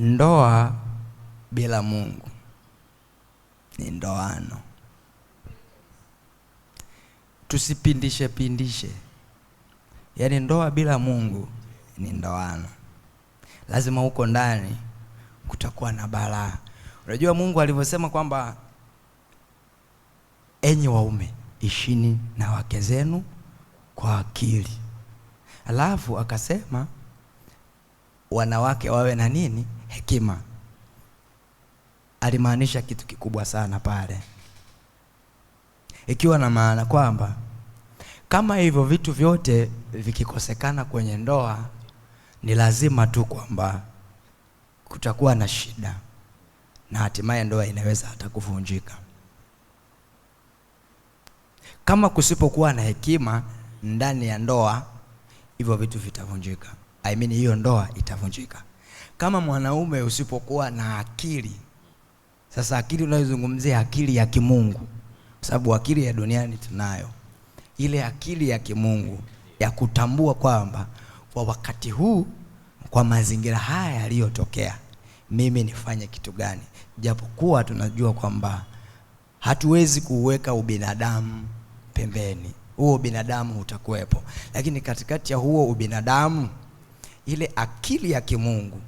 Ndoa bila Mungu ni ndoano. Tusipindishe pindishe. Yaani ndoa bila Mungu ni ndoano. Lazima huko ndani kutakuwa na balaa. Unajua Mungu alivyosema kwamba enyi waume ishini na wake zenu kwa akili. Alafu akasema wanawake wawe na nini? Hekima. Alimaanisha kitu kikubwa sana pale, ikiwa na maana kwamba kama hivyo vitu vyote vikikosekana kwenye ndoa, ni lazima tu kwamba kutakuwa na shida na hatimaye ndoa inaweza hata kuvunjika. Kama kusipokuwa na hekima ndani ya ndoa, hivyo vitu vitavunjika. Hiyo ndoa itavunjika. Kama mwanaume usipokuwa na akili, sasa akili unayozungumzia akili ya kimungu, kwa sababu akili ya duniani tunayo, ile akili ya kimungu ya kutambua kwamba kwa wakati huu, kwa mazingira haya yaliyotokea, mimi nifanye kitu gani? Japokuwa tunajua kwamba hatuwezi kuweka ubinadamu pembeni, huo ubinadamu utakuwepo, lakini katikati ya huo ubinadamu, ile akili ya kimungu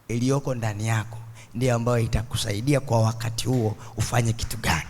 iliyoko ndani yako ndiyo ambayo itakusaidia kwa wakati huo ufanye kitu gani.